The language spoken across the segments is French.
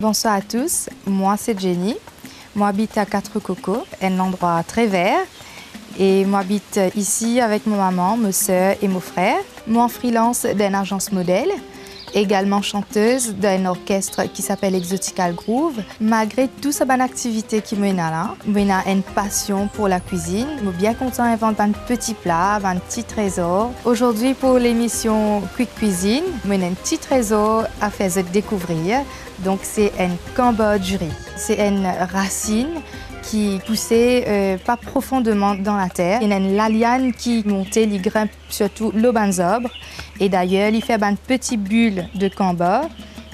Bonsoir à tous, moi c'est Jenny. Moi j'habite à Quatre Cocos, un endroit très vert. Et moi j'habite ici avec ma maman, mes soeurs et mon frère. Moi en freelance d'une agence modèle, également chanteuse d'un orchestre qui s'appelle Exotical Groove. Malgré toute cette bonne activité qui mène là, j'ai une passion pour la cuisine. Je suis bien content d'inventer un petit plat, un petit trésor. Aujourd'hui pour l'émission Quick Cuisine, j'ai un petit trésor à faire découvrir. Donc c'est un camembert du riz. C'est une racine qui poussait pas profondément dans la terre. Il y a une liane qui montait, il grimpe surtout l'aubanzobre. Et d'ailleurs, il fait une petite bulle de camembert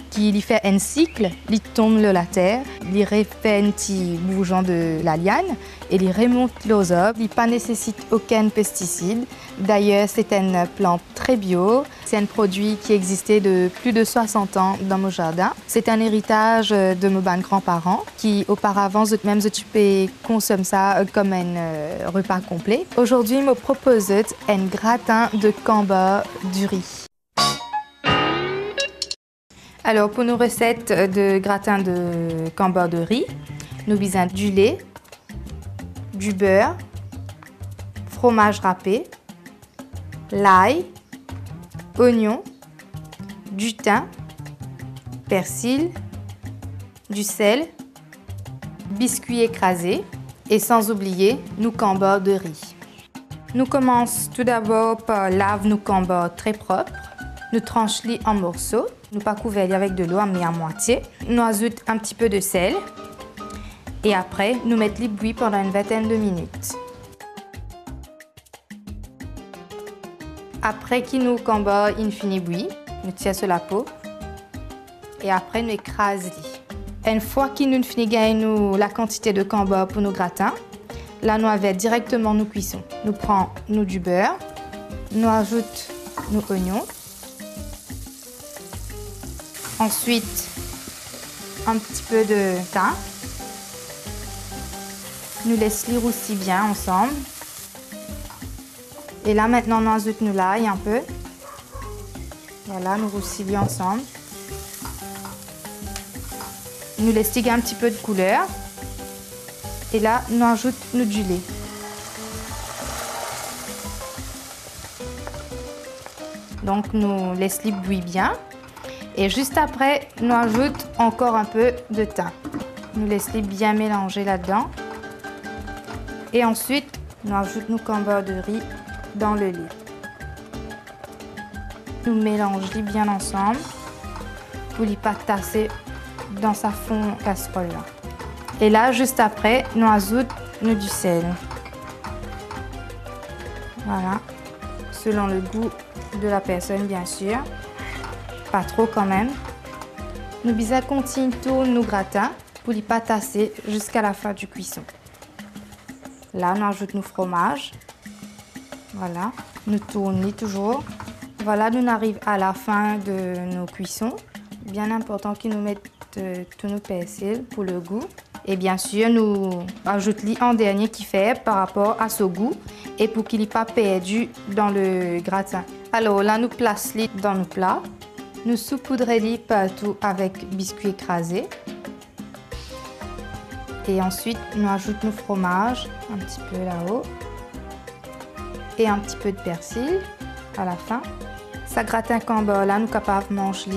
qui fait un cycle, il tombe de la terre, il refait un petit bougeon de la liane et il remonte l'ozobre. Il ne nécessite aucun pesticide. D'ailleurs, c'est une plante très bio. C'est un produit qui existait de plus de 60 ans dans mon jardin. C'est un héritage de mes grands-parents qui, auparavant, même occupaient consommer ça comme un repas complet. Aujourd'hui, je me propose un gratin de camembert du riz. Alors, pour nos recettes de gratin de camembert de riz, nous avons du lait, du beurre, fromage râpé, l'ail, oignon, du thym, persil, du sel, biscuits écrasés et sans oublier nos camembert de riz. Nous commençons tout d'abord par laver nos camembert très propres. Nous tranchons en morceaux. Nous pas couverts avec de l'eau, mais à moitié. Nous ajoutons un petit peu de sel. Et après, nous mettons les bouillir pendant une vingtaine de minutes. Après que nos camembert finissent bouillir, nous tirons sur la peau. Et après, nous écrasons. Une fois que nous finissons la quantité de camembert pour nos gratins, là, nous avons directement nos cuissons. Nous prenons du beurre, nous ajoutons nos oignons. Ensuite, un petit peu de thym. Nous laissons roussir bien ensemble. Et là, maintenant, nous ajoutons l'ail un peu. Voilà, nous roussissons bien ensemble. Nous laissons un petit peu de couleur. Et là, nous ajoutons du lait. Donc, nous laissons bouillir bien. Et juste après, nous ajoutons encore un peu de thym. Nous laissons bien mélanger là-dedans. Et ensuite, nous ajoutons nos camembert de riz dans le lait. Nous mélangeons bien ensemble pour ne pas tasser dans sa fond casserole. Et là, juste après, nous ajoutons du sel. Voilà, selon le goût de la personne, bien sûr. Pas trop quand même. Nous bisons continuer tourner nos gratins pour ne pas tasser jusqu'à la fin du cuisson. Là, on ajoute nos fromages. Voilà, nous tournons toujours. Voilà, nous arrivons à la fin de nos cuissons. Bien important qu'ils nous mettent tous nos persils pour le goût. Et bien sûr, nous ajoutons en dernier qui fait par rapport à ce goût et pour qu'il n'ait pas perdu dans le gratin. Alors là, nous plaçons dans nos plats. Nous saupoudrons partout avec biscuits écrasés. Et ensuite, nous ajoutons nos fromages un petit peu là-haut. Et un petit peu de persil à la fin. Ça gratin camembert là, nous sommes capables de manger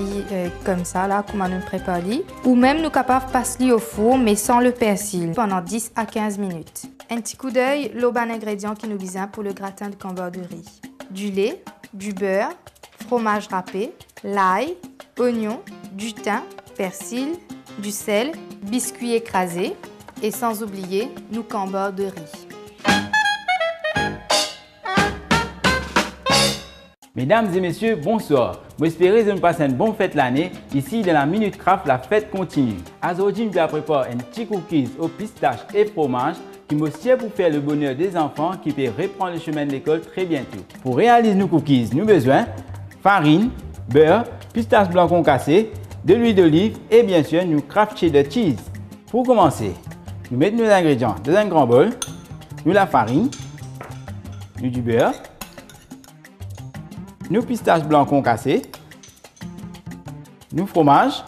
comme ça, là, comme on prépare. Ou même nous sommes capables de passer au four, mais sans le persil, pendant 10 à 15 minutes. Un petit coup d'œil, les bons ingrédients qui nous visent pour le gratin de camembert de riz. Du lait, du beurre, fromage râpé, l'ail, oignon, du thym, persil, du sel, biscuits écrasés et sans oublier nos camembert de riz. Mesdames et messieurs, bonsoir. J'espère que vous passez une bonne fête l'année. Ici, dans la Minute Craft, la fête continue. Aujourd'hui, je vais préparer un petit cookies aux pistaches et fromage qui me sert pour faire le bonheur des enfants qui peuvent reprendre le chemin de l'école très bientôt. Pour réaliser nos cookies, nous avons besoin de farine, beurre, pistaches blancs concassés, de l'huile d'olive et bien sûr, nous craft cheddar cheese. Pour commencer, nous mettons nos ingrédients dans un grand bol. Nous la farine, nous du beurre, nous pistaches blancs concassés, nous fromage,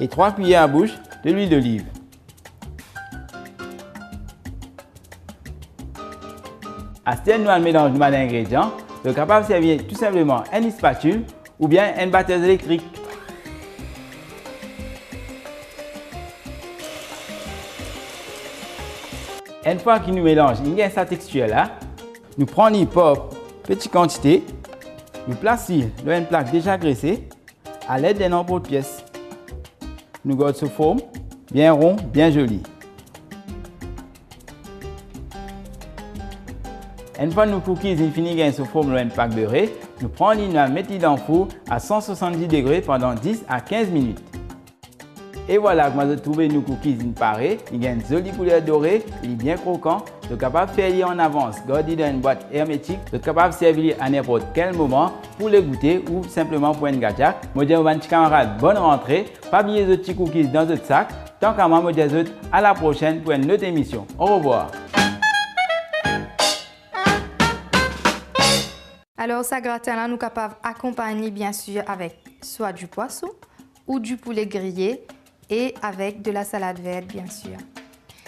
et 3 cuillères à bouche de l'huile d'olive. À ce stade, nous allons mélanger nos ingrédients. Vous êtes capable de servir tout simplement une spatule ou bien une batteuse électrique. Une fois que nous mélangeons, il y a sa texture là. Nous prenons les pour petite quantité. Nous plaçons dans une plaque déjà graissée à l'aide d'un emporte-pièce. Nous gardons ce forme bien rond, bien joli. Une fois que nos cookies sont finis de se former dans une plaque beurrée, nous prenons et nous mettons dans le four à 170 degrés pendant 10 à 15 minutes. Et voilà, moi j'ai trouvé nos cookies parés. Ils ont une jolie couleur dorée, ils sont bien croquants. Vous êtes capable de faire en avance, garder dans une boîte hermétique. Vous êtes capable de servir à n'importe quel moment pour le goûter ou simplement pour une gadget. Moi je dis à mes camarades, bonne rentrée. Pas oublier les petits cookies dans votre sac. Tant qu'à moi, je dis à la prochaine pour une autre émission. Au revoir. Alors, ça gratin-là, nous sommes capables d'accompagner bien sûr avec soit du poisson ou du poulet grillé et avec de la salade verte bien sûr.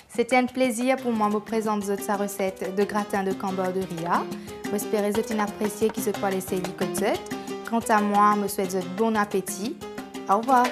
C'était un plaisir pour moi de vous présenter sa recette de gratin de Cambodia. J'espère que vous avez apprécié qui se peut laisser les côtés. Quant à moi, je vous souhaite bon appétit. Au revoir.